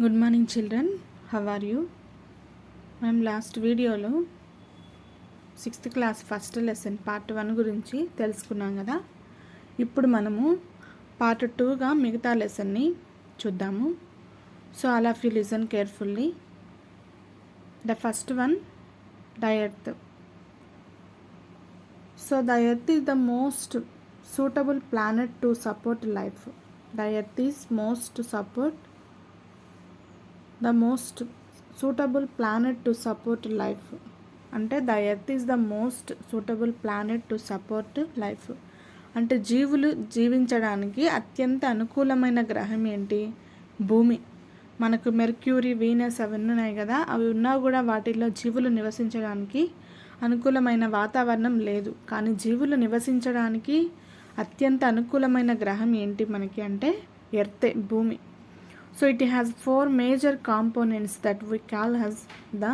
Good morning children, how are you? మనం last వీడియోలో 6th class first lesson part 1 గురించి తెలుసుకున్నాం కదా. ఇప్పుడు మనము పార్ట్ 2గా మిగతా లెసన్ని చూద్దాము. So all of you listen carefully. The first one, the earth. So the earth is the most suitable planet to support life. The earth is the most suitable planet to support life. అంటే the earth is the most suitable planet to support life. అంటే జీవులు జీవించడానికి అత్యంత అనుకూలమైన గ్రహం ఏంటి? భూమి. మనకు మెర్క్యూరీ, వీనస్ అవన్నీ ఉన్నాయి కదా, అవి ఉన్నా కూడా వాటిల్లో జీవులు నివసించడానికి అనుకూలమైన వాతావరణం లేదు. కానీ జీవులు నివసించడానికి అత్యంత అనుకూలమైన గ్రహం ఏంటి మనకి అంటే ఎర్తే, భూమి. So it has 4 major components that we call as the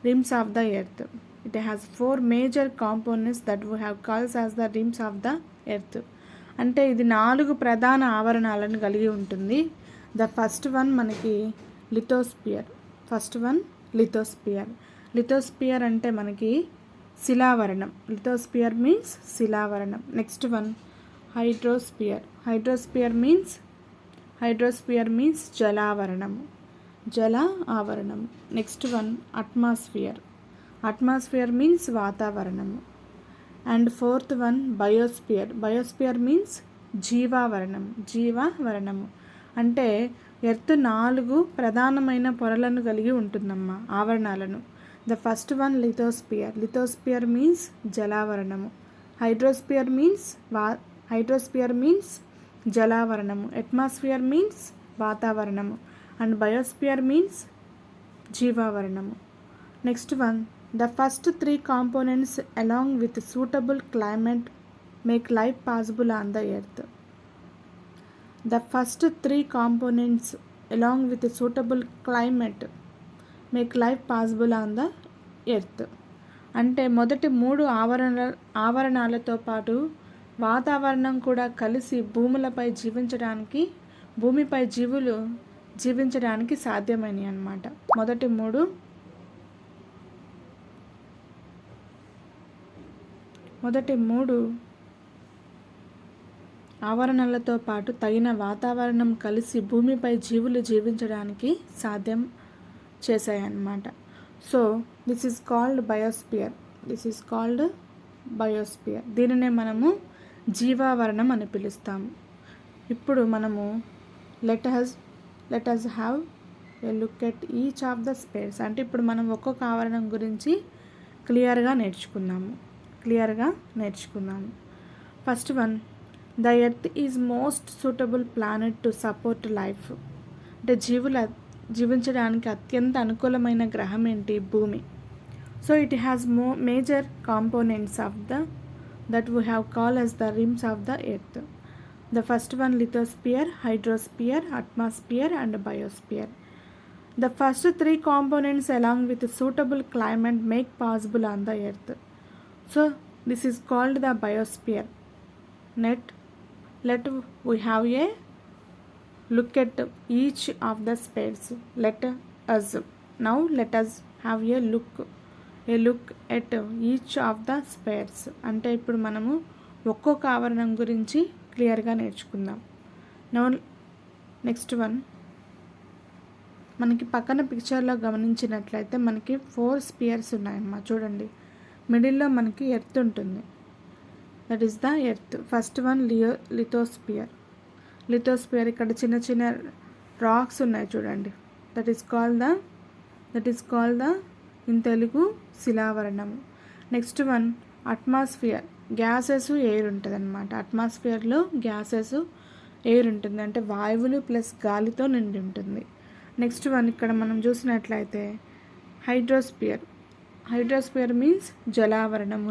rims of the earth. It has 4 major components that we have called as the rims of the earth. అంటే ఇది 4 ప్రధాన ఆవరణాలను కలిగి ఉంటుంది. ద ఫస్ట్ వన్ మనకి lithosphere. Lithosphere అంటే మనకి శిలావరణం. లిథోస్పియర్ మీన్స్ శిలావరణం. నెక్స్ట్ వన్ హైడ్రోస్పియర్ మీన్స్ జల ఆవరణము. నెక్స్ట్ వన్ అట్మాస్ఫియర్ మీన్స్ వాతావరణము. And fourth one biosphere means జీవావరణము. అంటే ఎర్త్ 4 ప్రధానమైన పొరలను కలిగి ఉంటుందమ్మా, ఆవరణాలను. The first one lithosphere means జలావరణము. హైడ్రోస్పియర్ మీన్స్ జలావరణము. అట్మాస్ఫియర్ మీన్స్ వాతావరణము. అండ్ బయోస్పియర్ మీన్స్ జీవావరణము. Next one, the first 3 components along with suitable climate make life possible on the earth. The first 3 components along with suitable climate make life possible on the earth. అంటే మొదటి 3 ఆవరణాలతో పాటు వాతావరణం కూడా కలిసి భూమిపై జీవులు జీవించడానికి సాధ్యమైనవి అన్నమాట. మొదటి మూడు ఆవరణలతో పాటు తగిన వాతావరణం కలిసి భూమిపై జీవులు జీవించడానికి సాధ్యం చేశాయన్నమాట. So this is called biosphere. దీనినే మనము జీవావరణం అని పిలుస్తాము. ఇప్పుడు మనము let us have a look at each of the spheres. అంటే ఇప్పుడు మనం ఒక్కొక్క ఆవరణం గురించి క్లియర్గా నేర్చుకుందాము. First one, the earth is most suitable planet to support life. అంటే జీవించడానికి అత్యంత అనుకూలమైన గ్రహం ఏంటి? భూమి. So it has major components that we have called as the rims of the earth. The first one, lithosphere, hydrosphere, atmosphere and biosphere. The first 3 components along with suitable climate make possible on the earth. So this is called the biosphere. Let we have a look at each of the spheres. Let us have a look at each of the spheres. అంటే ఇప్పుడు మనము ఒక్కొక్క ఆవరణం గురించి క్లియర్గా నేర్చుకుందాం. Next one, మనకి పక్కన పిక్చర్లో గమనించినట్లయితే మనకి 4 స్పియర్స్ ఉన్నాయమ్మా. చూడండి, మిడిల్లో మనకి ఎర్త్ ఉంటుంది. That is the earth. First one lithosphere. ఇక్కడ చిన్న చిన్న రాక్స్ ఉన్నాయి చూడండి. That is called the in Telugu శిలావరణము. Next one atmosphere. Gases, air ఉంటుంది అనమాట. అట్మాస్ఫియర్లో గ్యాసెస్, ఎయిర్ ఉంటుంది. అంటే వాయువులు ప్లస్ గాలితో నిండి ఉంటుంది. నెక్స్ట్ వన్, ఇక్కడ మనం చూసినట్లయితే హైడ్రోస్పియర్ మీన్స్ జలావరణము.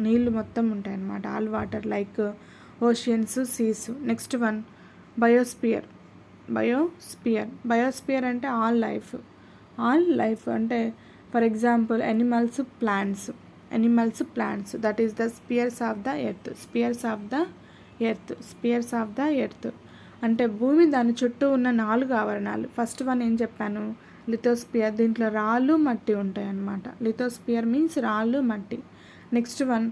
నీళ్ళు మొత్తం ఉంటాయి అన్నమాట. All water like oceans, seas. Next one biosphere అంటే ఆల్ లైఫ్ అంటే for example animals, plants. That is the spheres of the earth. అంటే భూమి దాని చుట్టూ ఉన్న 4 ఆవరణాలు. ఫస్ట్ వన్ ఏం చెప్పాను, లిథోస్పియర్. దీంట్లో రాళ్ళు మట్టి ఉంటాయి అన్నమాట. లిథోస్పియర్ మీన్స్ రాళ్ళు మట్టి. Next one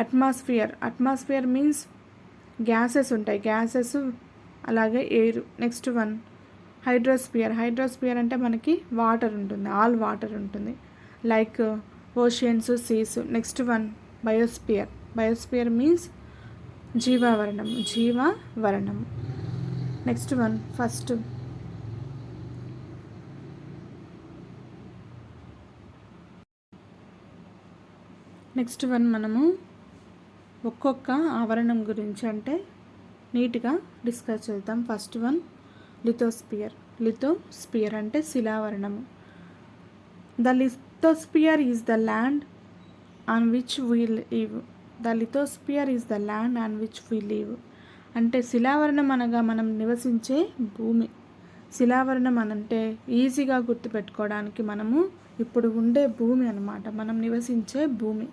atmosphere. Atmosphere means gases ఉంటాయి, గ్యాసెస్ అలాగే air. Next one hydrosphere. Hydrosphere అంటే మనకి వాటర్ ఉంటుంది, ఆల్ వాటర్ ఉంటుంది, like oceans, seas. Next one biosphere. Biosphere means జీవావరణం, జీవావరణం. Next one first next one మనము ఒక్కొక్క ఆవరణం గురించి అంటే నీట్గా డిస్కస్ చేద్దాం. First one lithosphere. లిథోస్పియర్ అంటే శిలావరణము. The lithosphere is the land on which we live. The lithosphere is the land on which we live. అంటే శిలావరణం అనగా మనం నివసించే భూమి. శిలావరణం అనంటే ఈజీగా గుర్తుపెట్టుకోవడానికి మనము ఇప్పుడు ఉండే భూమి అన్నమాట, మనం నివసించే భూమి.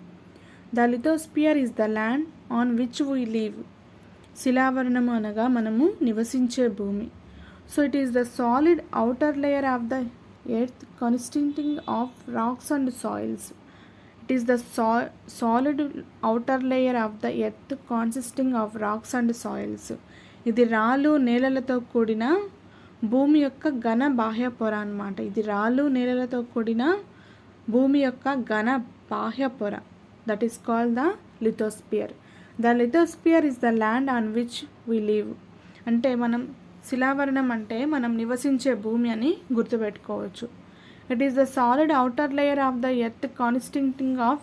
The lithosphere is the land on which we live. శిలావరణము అనగా మనము నివసించే భూమి. So it is the solid outer layer of the earth consisting of rocks and soils. It is the solid outer layer of the earth consisting of rocks and soils. ఇది రాళ్ళు నేలలతో కూడిన భూమి యొక్క ఘన బాహ్య పొర అన్నమాట. ఇది రాళ్ళు నేలలతో కూడిన భూమి యొక్క ఘన బాహ్య పొర. That is called the lithosphere. The lithosphere is the land on which we live. అంటే మనం శిలావరణం అంటే మనం నివసించే భూమి అని గుర్తుపెట్టుకోవచ్చు. It is the solid outer layer of the earth consisting of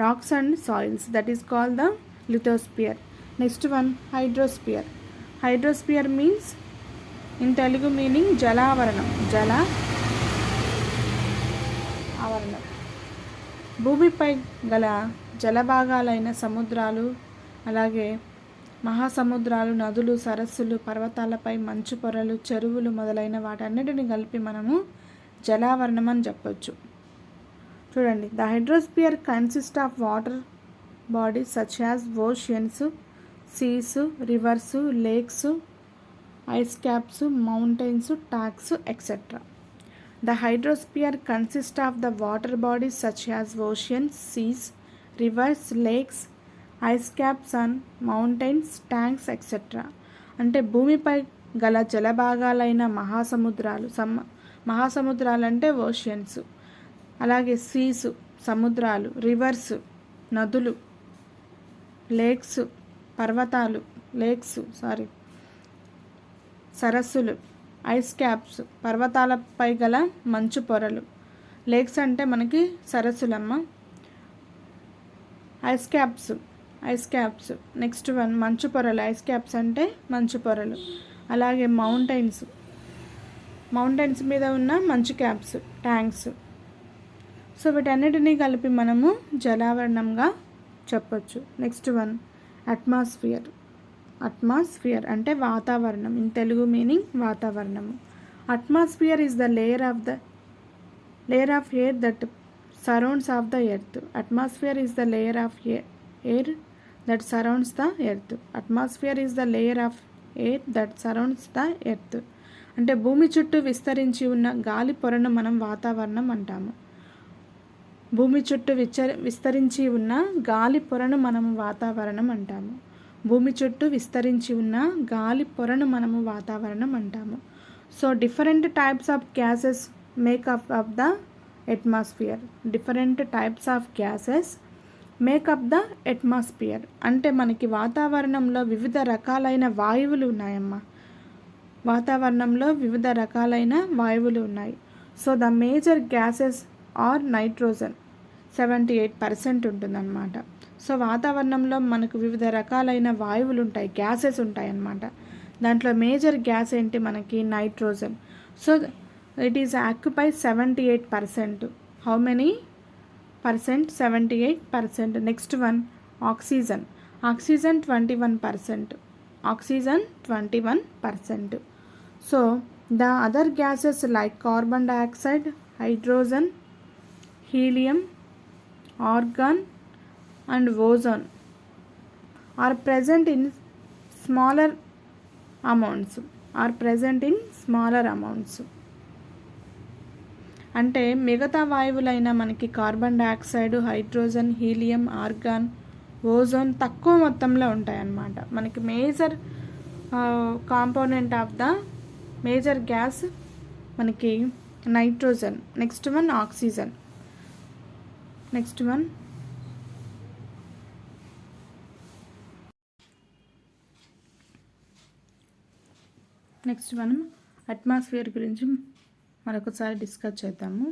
rocks and soils. That is called the lithosphere. Next one, hydrosphere. Hydrosphere means in Telugu meaning జలావరణం. ఆవరణం. భూమిపై గల జలభాగాలైన సముద్రాలు, అలాగే మహాసముద్రాలు, నదులు, సరస్సులు, పర్వతాలపై మంచు పొరలు, చెరువులు మొదలైన వాటన్నిటిని కలిపి మనము జలావరణం అని చెప్పొచ్చు. చూడండి, the hydrosphere consist of water bodies such as oceans, seas, rivers, lakes, ice caps, mountains, tanks etcetera. The hydrosphere consist of the water bodies such as oceans, seas, rivers, lakes, ice caps and mountains, tanks etcetera. అంటే భూమిపై గల జలభాగాలైన మహాసముద్రాలు అంటే oceans, అలాగే Cs సముద్రాలు, reverse నదులు, lakes పర్వతాలు, సరస్సులు, ఐస్ క్యాప్స్ పర్వతాలపై గల మంచు పొరలు, లేక్స్ అంటే మనకి సరస్సులమ్మ, ఐస్ క్యాప్స్ నెక్స్ట్ వన్ మంచు పొరలు, ఐస్ క్యాప్స్ అంటే మంచు పొరలు, అలాగే మౌంటైన్స్ మీద ఉన్న మంచు క్యాప్స్, ట్యాంక్స్. సో వీటన్నిటినీ కలిపి మనము జలావరణంగా చెప్పొచ్చు. నెక్స్ట్ వన్ అట్మాస్ఫియర్ అంటే వాతావరణం. ఇన్ తెలుగు మీనింగ్ వాతావరణము. Atmosphere is the layer of air that surrounds of the earth. Atmosphere is the layer of air that surrounds the earth. Atmosphere is the layer of air that surrounds the earth. అంటే భూమి చుట్టూ విస్తరించి ఉన్న గాలి పొరను మనం వాతావరణం అంటాము. భూమి చుట్టూ విస్తరించి ఉన్న గాలి పొరను మనము వాతావరణం అంటాము. భూమి చుట్టూ విస్తరించి ఉన్న గాలి పొరను మనము వాతావరణం అంటాము. So different types of gases makeup of the atmosphere. Different types of gases make up the atmosphere. అంటే మనకి వాతావరణంలో వివిధ రకాలైన వాయువులు ఉన్నాయమ్మా. వాతావరణంలో వివిధ రకాలైన వాయువులు ఉన్నాయి. So the major gases are nitrogen 78% ఉంటుందన్నమాట. సో వాతావరణంలో మనకు వివిధ రకాలైన వాయువులు ఉంటాయి, గ్యాసెస్ ఉంటాయి అన్నమాట. దాంట్లో మేజర్ గ్యాస్ ఏంటి మనకి nitrogen. So it is occupy 78%. How many percent? 78%. Next one oxygen. Oxygen 21%. So the other gases like carbon dioxide, hydrogen, helium, argon and ozone are present in smaller amounts are present in smaller amounts. అంటే మిగతా వాయువులైన మనకి carbon dioxide, hydrogen, helium, argon, ozone తక్కువ మొత్తంలో ఉంటాయన్నమాట. మనకి major component of the major gas మనకి nitrogen, next one oxygen, next one మనం అట్మాస్ఫియర్ గురించి మరొకసారి డిస్కస్ చేద్దాము.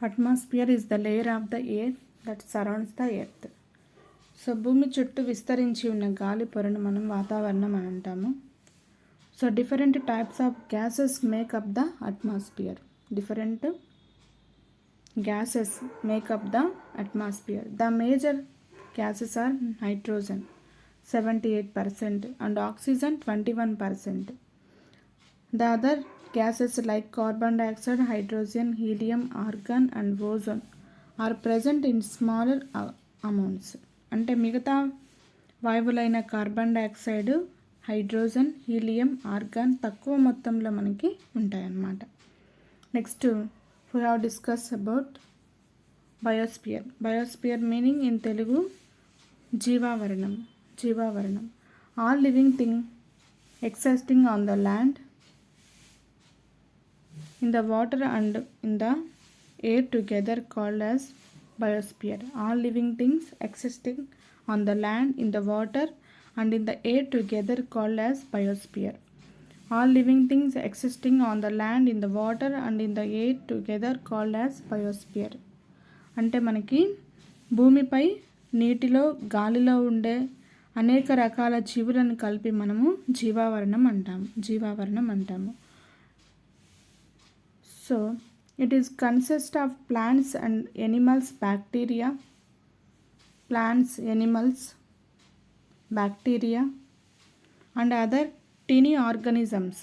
Atmosphere is the layer of the air that surrounds the earth. So భూమి చుట్టూ విస్తరించి ఉన్న గాలి పొరను మనం వాతావరణం అని అంటాము. So different types of gases make up the atmosphere. Different gases make up the atmosphere. The major gases are nitrogen 78% and oxygen 21%. The other gases like carbon dioxide, hydrogen, helium, argon and ozone are present in smaller amounts. అంటే మిగతా వాయువులైన carbon dioxide, hydrogen, helium, argon తక్కువ మొత్తంలో మనకి ఉంటాయన్నమాట. Next we have discussed about biosphere. Biosphere meaning in Telugu జీవావరణం. All living thing existing on the land, in the water and in the air together called as biosphere. All living things existing on the land, in the water and in the air together called as biosphere. All living things existing on the land, in the water and in the air together called as biosphere. అంటే మనకి భూమిపై, నీటిలో, గాలిలో ఉండే అనేక రకాల జీవులను కలిపి మనము జీవావరణం అంటాము. So it is consist of plants and animals, bacteria and other tiny organisms.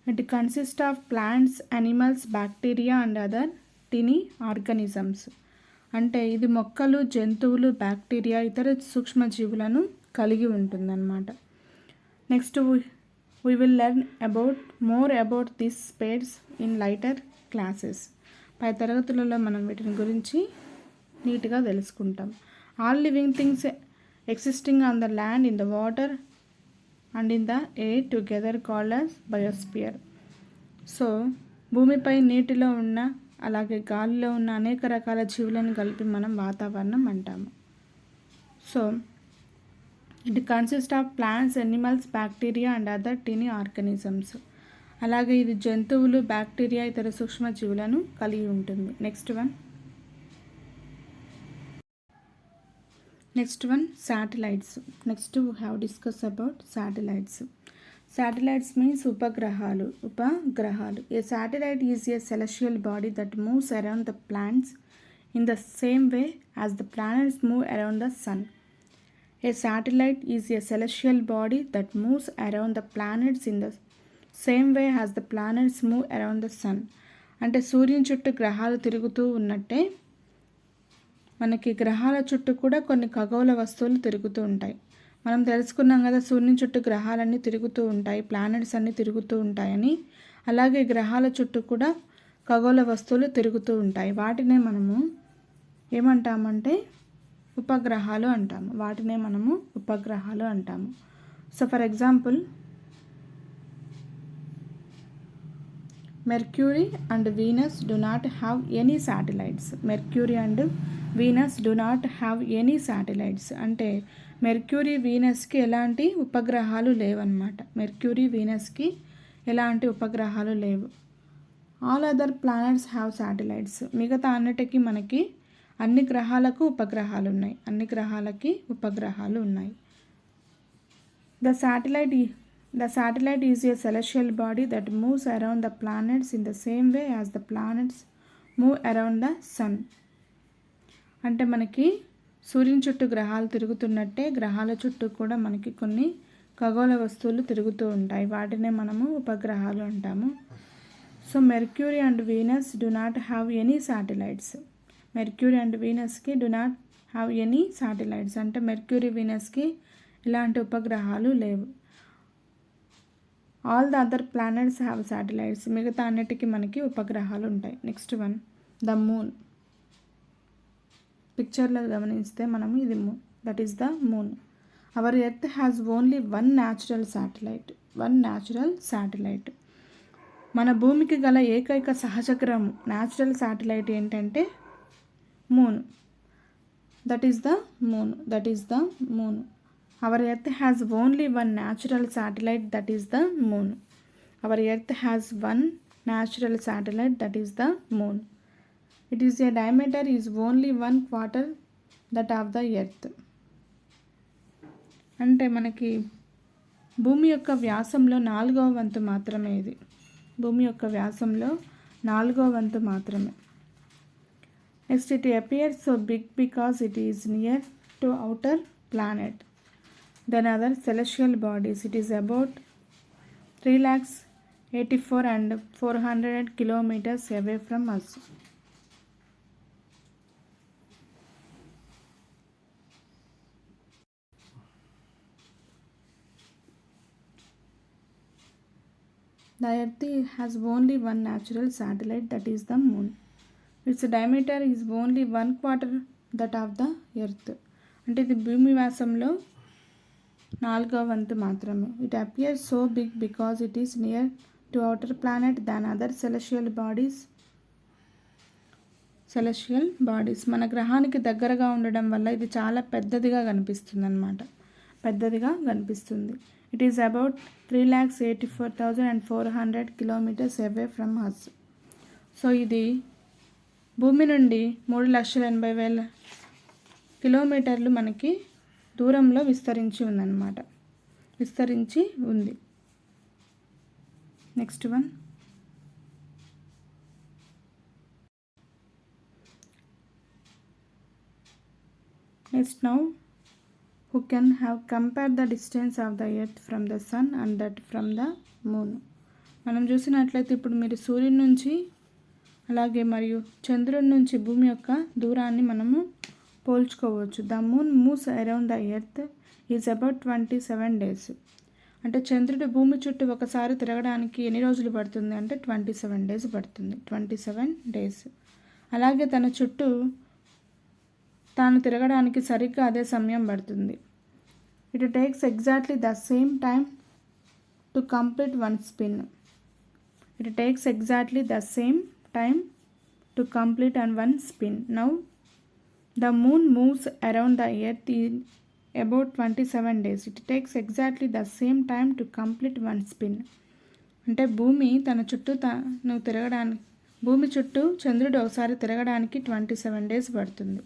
It consists of plants, animals, bacteria and other tiny organisms. అంటే ఇది మొక్కలు, జంతువులు, బ్యాక్టీరియా, ఇతర సూక్ష్మజీవులను కలిగి ఉంటుందన్నమాట. Next we will learn more about these spades in later classes. పై తరగతులలో మనం వీటిని గురించి నీట్గా తెలుసుకుంటాం. All living things existing on the land, in the water and in the air together called as biosphere. So భూమిపై, నీటిలో ఉన్న, అలాగే గాలిలో ఉన్న అనేక రకాల జీవులను కలిపి మనం వాతావరణం అంటాము. So it consist of plants, animals, bacteria and other teeny organisms. అలాగే ఇది జంతువులు, బ్యాక్టీరియా, ఇతర సూక్ష్మజీవులను కలిగి ఉంటుంది. Next one satellites. Next we have discuss about satellites. Satellites means ఉపగ్రహాలు. A satellite is a celestial body that moves around the planets in the same way as the planets move around the sun. A satellite is a celestial body that moves around the planets in the same way as the planets move around the sun. అంటే సూర్యుని చుట్టూ గ్రహాలు తిరుగుతూ ఉన్నట్టే మనకి గ్రహాల చుట్టూ కూడా కొన్ని ఖగోళ వస్తువులు తిరుగుతూ ఉంటాయి. మనం తెలుసుకున్నాం కదా, సూర్యుని చుట్టూ గ్రహాలన్నీ తిరుగుతూ ఉంటాయి, ప్లానెట్స్ అన్నీ తిరుగుతూ ఉంటాయని. అలాగే గ్రహాల చుట్టూ కూడా ఖగోళ వస్తువులు తిరుగుతూ ఉంటాయి. వాటినే మనము ఏమంటామంటే ఉపగ్రహాలు అంటాము. So for example mercury and Venus do not have any satellites. అంటే మెర్క్యూరీ, వీనస్కి ఎలాంటి ఉపగ్రహాలు లేవు. All other planets have satellites. మిగతా అన్నిటికీ మనకి అన్ని గ్రహాలకు ఉపగ్రహాలు ఉన్నాయి. The satellite is a celestial body that moves around the planets in the same way as the planets move around the sun. అంటే మనకి సూర్యుని చుట్టూ గ్రహాలు తిరుగుతున్నట్టే గ్రహాల చుట్టూ కూడా మనకి కొన్ని ఖగోళ వస్తువులు తిరుగుతూ ఉంటాయి. వాటినే మనము ఉపగ్రహాలు అంటాము. సో Mercury and Venus do not have any satellites. Mercury and వీనస్కి do not have any satellites అంటే మెర్క్యూరీ వీనస్కి ఇలాంటి ఉపగ్రహాలు లేవు. All the other planets have satellites. మిగతా అన్నిటికీ మనకి ఉపగ్రహాలు ఉంటాయి. Next one the moon. పిక్చర్లో గమనిస్తే మనము ఇది moon, that is the moon. Our earth has only one natural satellite. మన భూమికి గల ఏకైక సహజ గ్రహం న్యాచురల్ శాటిలైట్ ఏంటంటే moon. That is the moon. Our earth has only one natural satellite, that is the moon. Our earth has one natural satellite, that is the moon. It is a diameter is only 1/4 that of the earth. అంటే మనకి భూమి యొక్క వ్యాసంలో 4వ వంతు మాత్రమే ఇది. భూమి యొక్క వ్యాసంలో 4వ వంతు మాత్రమే. Next it appears so big because it is near to outer planet than other celestial bodies. It is about 3,84,400 kilometers away from us. The earth has only one natural satellite, that is the moon. Its diameter is only 1/4 that of the earth. అంటే ఇది భూమి వ్యాసంలో 4వ వంతు మాత్రమే. It appears so big because it is near to outer planet than other celestial bodies. మన గ్రహానికి దగ్గరగా ఉండడం వల్ల ఇది చాలా పెద్దదిగా కనిపిస్తుంది. It is about 3,84,400 kilometers away from us. So ఇది భూమి నుండి 3,80,000 కిలోమీటర్లు మనకి దూరంలో విస్తరించి ఉంది. Next one next now who can have compared the distance of the earth from the sun and that from the moon. మనం చూసినట్లయితే ఇప్పుడు మీరు సూర్యుని నుంచి అలాగే మరియు చంద్రుడి నుంచి భూమి యొక్క దూరాన్ని మనము పోల్చుకోవచ్చు. The moon moves around the earth is about 27 days. అంటే చంద్రుడు భూమి చుట్టూ ఒకసారి తిరగడానికి ఎన్ని రోజులు పడుతుంది అంటే 27 days పడుతుంది. 27 days. అలాగే తన చుట్టూ తాను తిరగడానికి సరిగ్గా అదే సమయం పడుతుంది. It takes exactly the same time to complete one spin. Now the moon moves around the earth in about 27 days. It takes exactly the same time to complete one spin. అంటే భూమి చుట్టూ చంద్రుడు ఒకసారి తిరగడానికి 27 days పడుతుంది.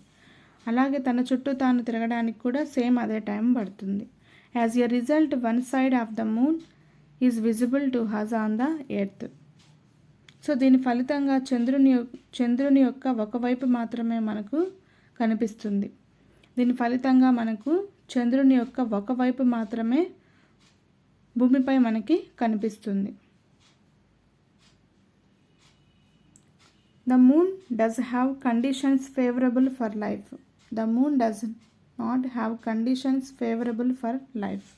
అలాగే తన చుట్టూ తాను తిరగడానికి కూడా సేమ్ అదే టైం పడుతుంది. As a result one side of the moon is visible to us on the earth. So దీని ఫలితంగా చంద్రుని యొక్క ఒకవైపు మాత్రమే మనకు కనిపిస్తుంది. దీని ఫలితంగా మనకు చంద్రుని యొక్క ఒకవైపు మాత్రమే భూమిపై మనకి కనిపిస్తుంది. The moon does have conditions favourable for life. The moon does not have conditions favourable for life.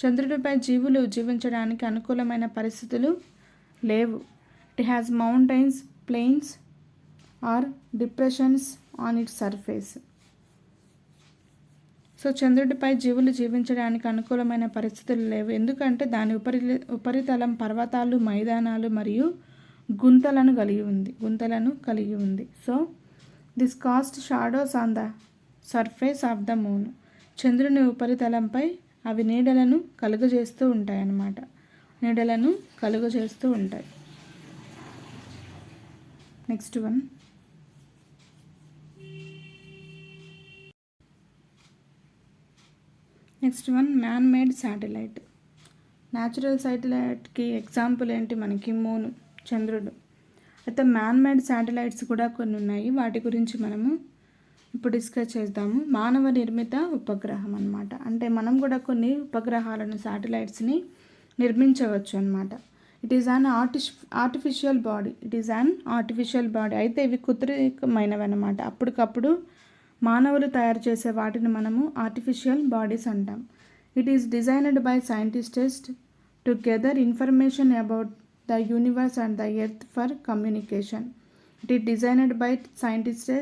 చంద్రుడిపై జీవులు జీవించడానికి అనుకూలమైన పరిస్థితులు లేవు. It has mountains, plains or depressions on its surface. So చంద్రుడిపై జీవులు జీవించడానికి అనుకూలమైన పరిస్థితులు లేవు, ఎందుకంటే దాని ఉపరితలం పర్వతాలు, మైదానాలు మరియు గుంతలను కలిగి ఉంది. So this cast shadows on the surface of the moon. చంద్రుని ఉపరితలంపై అవి నీడలను కలుగజేస్తూ ఉంటాయి. Next one man made satellite. Natural శాటిలైట్కి ఎగ్జాంపుల్ ఏంటి మనకి మూన్, చంద్రుడు. అయితే మ్యాన్ మేడ్ శాటిలైట్స్ కూడా కొన్ని ఉన్నాయి, వాటి గురించి మనము ఇప్పుడు డిస్కస్ చేద్దాము. మానవ నిర్మిత ఉపగ్రహం అన్నమాట. అంటే మనం కూడా కొన్ని ఉపగ్రహాలను, శాటిలైట్స్ని నిర్మించవచ్చు అన్నమాట. It is an artificial body. అయితే ఇవి కృత్రిమైనవి అన్నమాట. అప్పటికప్పుడు మానవులు తయారు చేసే వాటిని మనము ఆర్టిఫిషియల్ బాడీస్ అంటాం. It is designed by scientists to gather information about the universe and the earth for communication. It is designed by scientists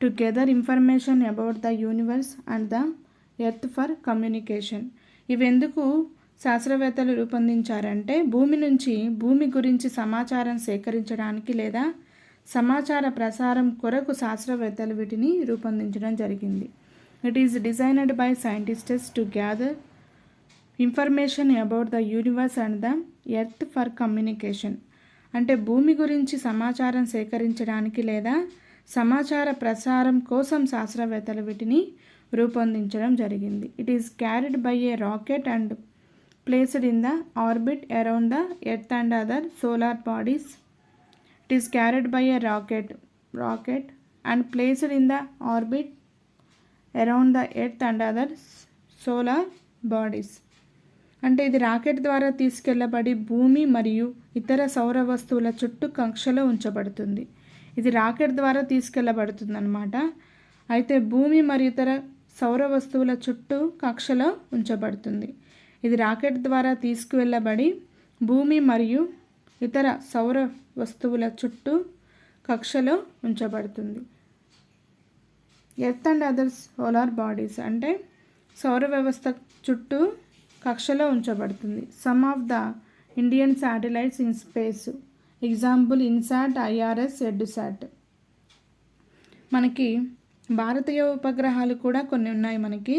to gather information about the universe and the earth for communication. ఇవెందుకు శాస్త్రవేత్తలు రూపొందించారంటే భూమి గురించి సమాచారం సేకరించడానికి లేదా సమాచార ప్రసారం కొరకు శాస్త్రవేత్తలు వీటిని రూపొందించడం జరిగింది. It is designed by scientists to gather information about the universe and the earth for communication. అంటే భూమి గురించి సమాచారం సేకరించడానికి లేదా సమాచార ప్రసారం కోసం శాస్త్రవేత్తలు వీటిని రూపొందించడం జరిగింది. It is carried by a rocket and placed in the orbit around the earth and other solar bodies. It is carried by a rocket and placed in the orbit around the earth and other solar bodies. అంటే ఇది rocket ద్వారా తీసుకెళ్లబడి భూమి మరియు ఇతర సౌర వస్తువుల చుట్టూ కక్షలో ఉంచబడుతుంది. ఇది రాకెట్ ద్వారా తీసుకెళ్లబడుతుంది అన్నమాట. అయితే భూమి మరియు ఇతర సౌర వస్తువుల చుట్టూ కక్షలో ఉంచబడుతుంది. ఇది రాకెట్ ద్వారా తీసుకువెళ్ళబడి భూమి మరియు ఇతర సౌర వస్తువుల చుట్టూ కక్షలో ఉంచబడుతుంది. Earth and other solar bodies అంటే సౌర వ్యవస్థ చుట్టూ కక్షలో ఉంచబడుతుంది. Some of the Indian satellites in space, example INSAT, IRS, EDUSAT. మనకి భారతీయ ఉపగ్రహాలు కూడా కొన్ని ఉన్నాయి మనకి.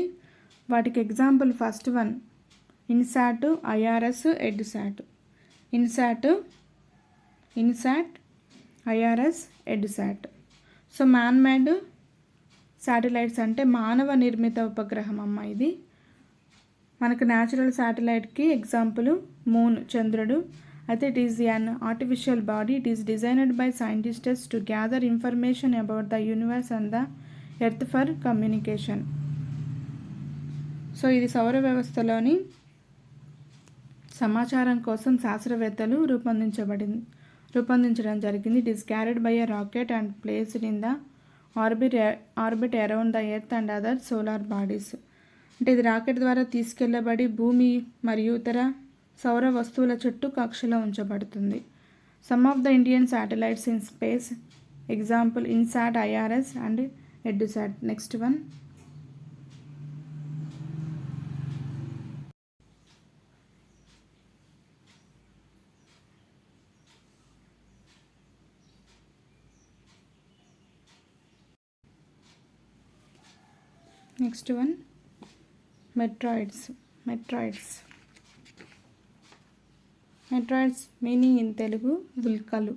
వాటికి example first one INSAT, IRS, EDUSAT. INSAT, IRS, EDUSAT. So man made satellites అంటే మానవ నిర్మిత ఉపగ్రహం అమ్మ ఇది. మనకు న్యాచురల్ శాటిలైట్కి ఎగ్జాంపుల్ మూన్, చంద్రుడు. అయితే it is an artificial body. It is designed by scientists to gather information about the universe and the earth for communication. So ఇది సౌర వ్యవస్థలోని సమాచారం కోసం శాస్త్రవేత్తలు రూపొందించడం జరిగింది. It is carried by a rocket and placed in the orbit around the earth and other solar bodies. అంటే ఇది రాకెట్ ద్వారా తీసుకెళ్లబడి భూమి మరియు ఇతర సౌర వస్తువుల చుట్టూ కక్షలో ఉంచబడుతుంది. Some of the Indian satellites in space, example INSAT, IRS and EDUSAT. Next one meteoroids. Meaning in Telugu ఉల్కలు.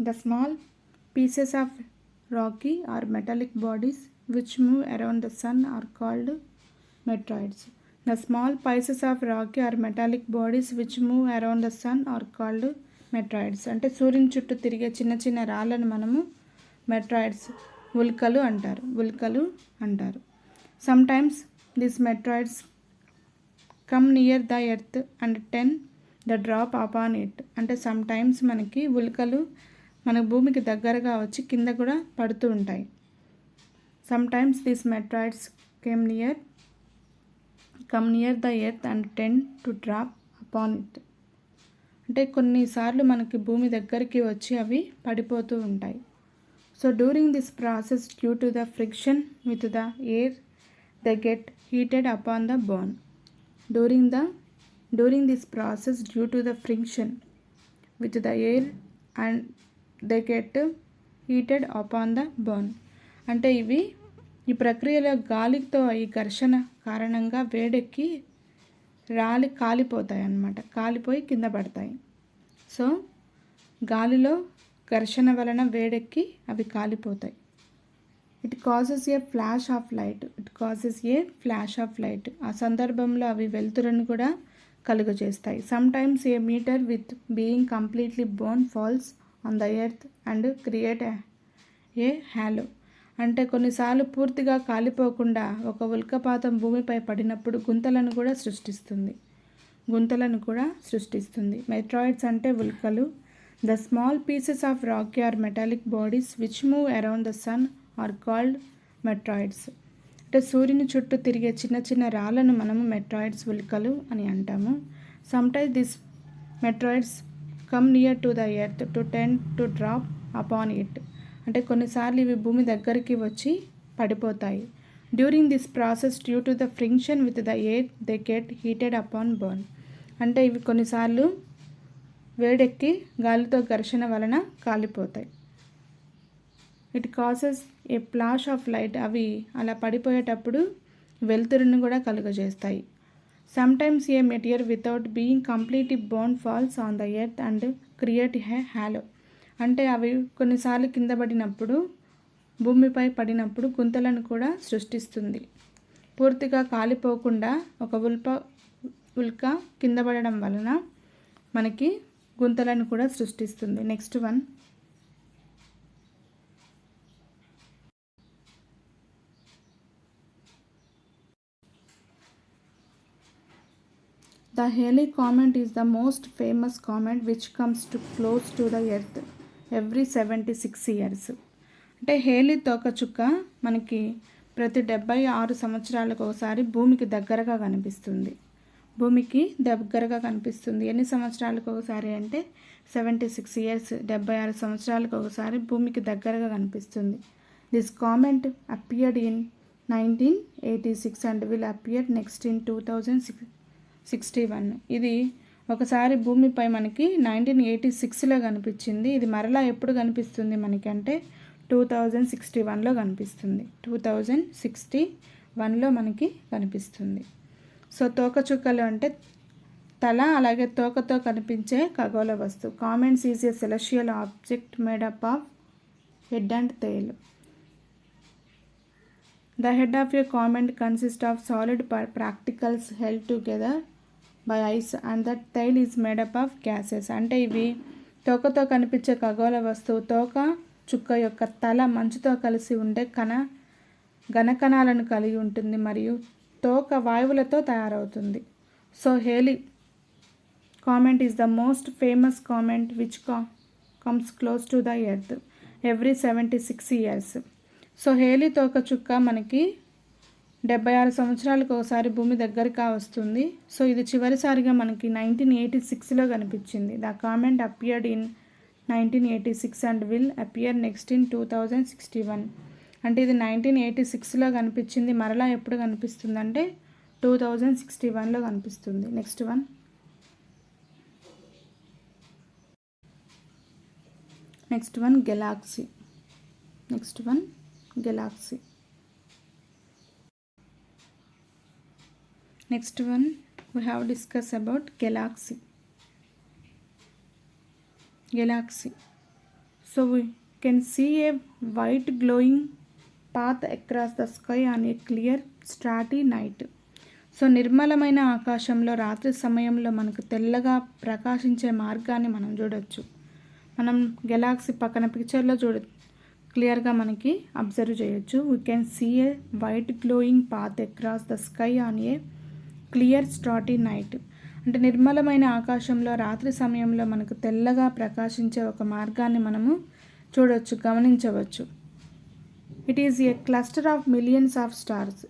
The small pieces of rocky or metallic bodies which move around the sun are called meteoroids. The small pieces of rocky or metallic bodies which move around the sun are called meteoroids. అంటే సూర్యుని చుట్టూ తిరిగే చిన్న చిన్న రాళ్ళను మనము meteoroids, ఉల్కలు అంటారు. Sometimes this meteoroids come near the earth and tend the drop upon it. అంటే సమ్టైమ్స్ మనకి ఉల్కలు మన భూమికి దగ్గరగా వచ్చి కింద కూడా పడుతూ ఉంటాయి. Sometimes this meteoroids come near the earth and tend to drop upon it. అంటే కొన్నిసార్లు మనకి భూమి దగ్గరికి వచ్చి అవి పడిపోతూ ఉంటాయి. So during this process, due to the friction with the air, they get heated upon the bone. During this process, due to the friction with the air and they get heated upon the bone. అంటే ఈ ప్రక్రియలో గాలితో ఈ ఘర్షణ కారణంగా వేడెక్కి కాలిపోతాయి అన్నమాట. కాలిపోయి కింద పడతాయి. సో గాలిలో ఘర్షణ వలన వేడెక్కి అవి కాలిపోతాయి. It causes a flash of light. ఆ సందర్భంలో అవి వెలుతురును కూడా కలుగజేస్తాయి. Sometimes a meteor with being completely burn falls on the earth and create a hollow. అంటే కొన్నిసార్లు పూర్తిగా కాలిపోకుండా ఒక ఉల్కపాతం భూమిపై పడినప్పుడు గుంతలను కూడా సృష్టిస్తుంది. మెట్రాయిడ్స్ అంటే ఉల్కలు. The small pieces of rock or metallic bodies which move around the sun are called meteoroids. అంటే సూర్యుని చుట్టూ తిరిగే చిన్న చిన్న రాళ్ళను మనము మెట్రాయిడ్స్, ఉల్కలు అని అంటాము. Sometimes this meteoroids come near to the earth to tend to drop upon it. అంటే కొన్నిసార్లు ఇవి భూమి దగ్గరికి వచ్చి పడిపోతాయి. During this process due to the friction with the air they get heated upon burn. అంటే ఇవి కొన్నిసార్లు వేడెక్కి గాలితో ఘర్షణ వలన కాలిపోతాయి. It causes a flash of light. అవి అలా పడిపోయేటప్పుడు వెలుతురును కూడా కలుగజేస్తాయి. Sometimes a material without being completely burn falls on the earth and create a hollow. అంటే అవి కొన్నిసార్లు కింద పడినప్పుడు, భూమిపై పడినప్పుడు గుంతలను కూడా సృష్టిస్తుంది. పూర్తిగా కాలిపోకుండా ఒక ఉల్క కింద పడడం వలన మనకి గుంతలను కూడా సృష్టిస్తుంది. Next one, the Halley comet is the most famous comet which comes close to the earth every 76 years. అంటే హేలీ తోకచుక్క మనకి ప్రతి 76 సంవత్సరాలకు ఒకసారి భూమికి దగ్గరగా కనిపిస్తుంది. ఎన్ని సంవత్సరాలకు ఒకసారి అంటే 76 ఇయర్స్, 76 సంవత్సరాలకు ఒకసారి భూమికి దగ్గరగా కనిపిస్తుంది. This comment appeared in 1986 and will appear next in 2061. ఇది ఒకసారి భూమిపై మనకి 1986లో కనిపించింది. ఇది మరలా ఎప్పుడు కనిపిస్తుంది మనకి అంటే 2061లో కనిపిస్తుంది. 2061లో మనకి కనిపిస్తుంది. సో తోకచుక్కలు అంటే తల అలాగే తోకతో కనిపించే ఖగోళ వస్తువు. Comments is a celestial object made up of head and tail. The head of a comet consists of solid particles held together by ice and the tail is made up of gases. అంటే ఇవి తోకతో కనిపించే ఖగోళ వస్తువు తోక చుక్క యొక్క తల మంచుతో కలిసి ఉండే ఘనకణాలను కలిగి ఉంటుంది మరియు తోక వాయువులతో తయారవుతుంది. So Halley comet is the most famous comet which comes close to the earth every 76 years. So Halley తోకచుక్క మనకి 76 సంవత్సరాలకు ఒకసారి భూమి దగ్గరగా వస్తుంది. సో ఇది చివరిసారిగా మనకి 1986లో కనిపించింది. The comment appeared in 1986 and will appear next in 2061. అంటే ఇది 1986లో కనిపించింది, మరలా ఎప్పుడు కనిపిస్తుందంటే 2061లో కనిపిస్తుంది. Next one Galaxy. Next one we have discussed about galaxy. So we can see a white glowing path across the sky on a clear starry night. So నిర్మలమైన ఆకాశంలో రాత్రి సమయంలో మనకు తెల్లగా ప్రకాశించే మార్గాన్ని మనం చూడొచ్చు. మనం గెలాక్సీ పక్కన పిక్చర్లో క్లియర్గా మనకి అబ్జర్వ్ చేయొచ్చు. We can see a white glowing path across the sky on a clear starry night. అంటే నిర్మలమైన ఆకాశంలో రాత్రి సమయంలో మనకు తెల్లగా ప్రకాశించే ఒక మార్గాన్ని మనము చూడవచ్చు, గమనించవచ్చు. It is a cluster of millions of stars.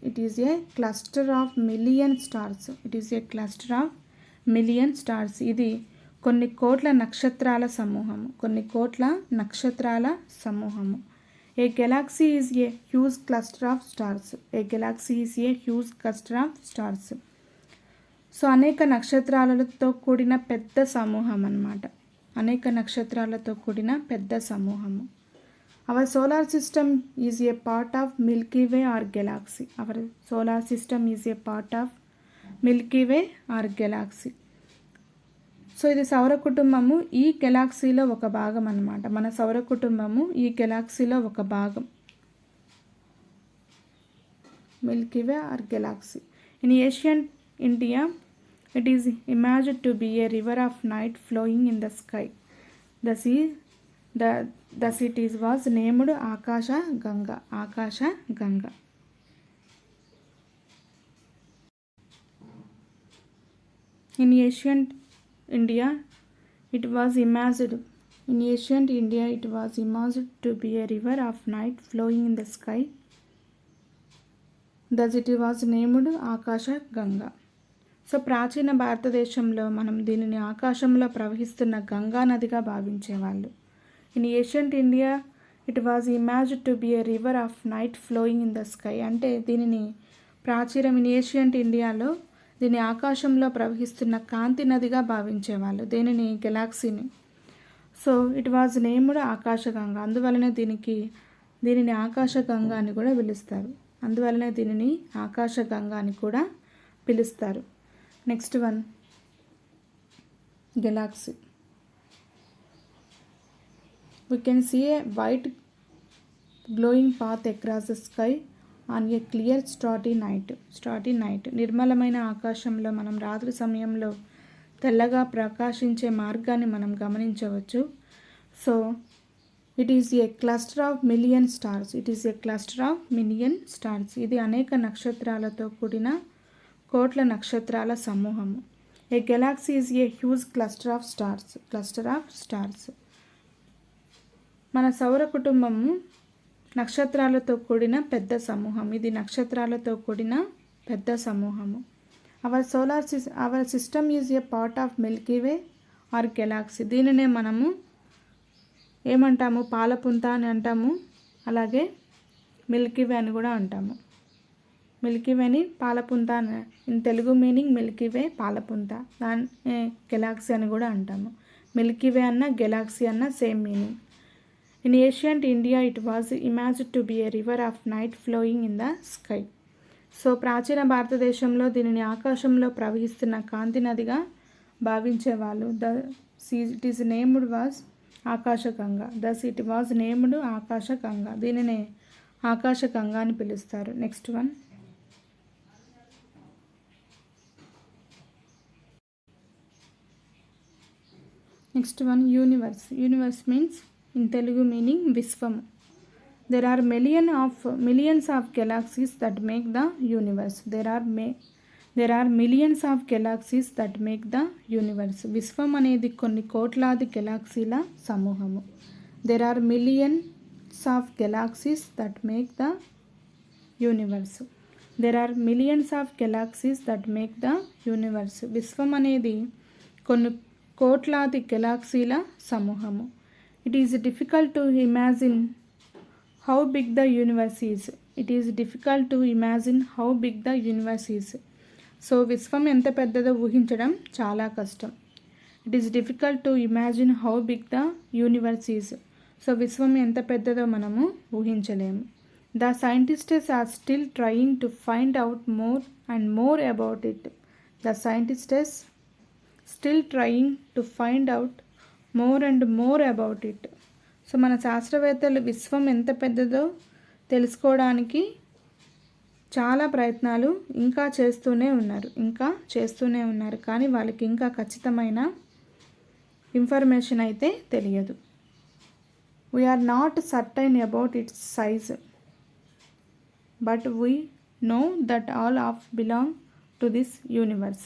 ఇది కొన్ని కోట్ల నక్షత్రాల సమూహము. A galaxy is a huge cluster of stars. So అనేక నక్షత్రాలతో కూడిన పెద్ద సమూహం అన్నమాట. Our solar system is a part of Milky way are galaxy. So ఇది సౌర కుటుంబము, ఈ గెలాక్సీలో ఒక భాగం అన్నమాట. మన సౌర కుటుంబము ఈ గెలాక్సీలో ఒక భాగం, Milky way are galaxy. In ancient India it is imagined to be a river of night flowing in the sky. The sea The city was named Akasha Ganga. Akasha Ganga. In ancient India, it was imagined to be a river of night flowing in the sky. The city was named Akasha Ganga. So ప్రాచీన భారతదేశంలో మనం దీనిని ఆకాశంలో ప్రవహిస్తున్న గంగా నదిగా భావించేవాళ్ళు. In ancient India it was imagined to be a river of night flowing in the sky. అంటే దీనిని ప్రాచీనం ఇన్ ఏషియంట్ ఇండియాలో దీన్ని ఆకాశంలో ప్రవహిస్తున్న కాంతి నదిగా భావించేవాళ్ళు, దీనిని గెలాక్సీని. సో ఇట్ వాజ్ నేమ్డ్ ఆకాశగంగ. అందువలనే దీనిని ఆకాశగంగా అని కూడా పిలుస్తారు. Next one Galaxy. We can see a white glowing path across the sky on a clear starry night. నిర్మలమైన ఆకాశంలో మనం రాత్రి సమయంలో తెల్లగా ప్రకాశించే మార్గాన్ని మనం గమనించవచ్చు. So it is a cluster of million stars. ఇది అనేక నక్షత్రాలతో కూడిన కోట్ల నక్షత్రాల సమూహము. A galaxy is a huge cluster of stars. మన సౌర కుటుంబము నక్షత్రాలతో కూడిన పెద్ద సమూహం. ఇది నక్షత్రాలతో కూడిన పెద్ద సమూహము. Our system is a part of Milky way are galaxy. దీనినే మనము ఏమంటాము? పాలపుంత అని అంటాము, అలాగే మిల్కీ వే అని కూడా అంటాము. మిల్కీ వేని పాలపుంత in Telugu meaning milky way పాలపుంత, దాన్ని గెలాక్సీ అని కూడా అంటాము. మిల్కీ వే అన్న గెలాక్సీ అన్న same meaning. In ancient India it was imagined to be a river of night flowing in the sky. So ప్రాచీన భారతదేశంలో దీనిని ఆకాశంలో ప్రవహిస్తున్న కాంతి నదిగా భావించేవాళ్ళు. It is named was Akashganga. It was named Akashganga. దీనినే ఆకాశగంగా అని పిలుస్తారు. Next one universe means in Telugu meaning విశ్వము. There are millions of galaxies that make the universe. There are millions of galaxies that make the universe. విశ్వం అనేది కొన్ని కోట్లాది గెలాక్సీల సమూహము. There are millions of galaxies that make the universe. విశ్వం అనేది కొన్ని కోట్లాది గెలాక్సీల సమూహము. It is difficult to imagine how big the universe is. So విశ్వం ఎంత పెద్దదో ఊహించడం చాలా కష్టం. It is difficult to imagine how big the universe is. So విశ్వం ఎంత పెద్దదో మనము ఊహించలేము. The scientists are still trying to find out more and more about it. So మన శాస్త్రవేత్తలు విశ్వం ఎంత పెద్దదో తెలుసుకోవడానికి చాలా ప్రయత్నాలు ఇంకా చేస్తూనే ఉన్నారు, కానీ వాళ్ళకి ఇంకా ఖచ్చితమైన ఇన్ఫర్మేషన్ అయితే తెలియదు. We are not certain about its size, but we know that all of belong to this universe.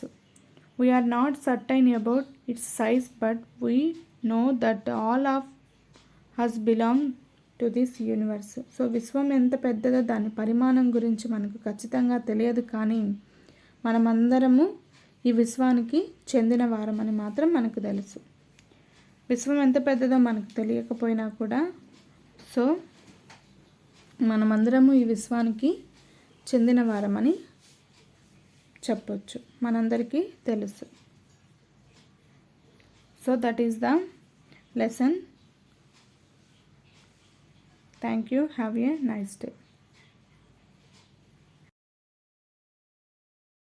We are not certain about its size, but we know that all of us belong to this universe. So విశ్వం ఎంత పెద్దదో దాని పరిమాణం గురించి మనకు ఖచ్చితంగా తెలియదు, కానీ మనమందరము ఈ విశ్వానికి చెందిన వారమని మాత్రం మనకు తెలుసు. విశ్వం ఎంత పెద్దదో మనకు తెలియకపోయినా కూడా సో మనమందరము ఈ విశ్వానికి చెందిన వారమని చెప్పొచ్చు, మనందరికీ తెలుసు. So that is the lesson. Thank you. Have a nice day.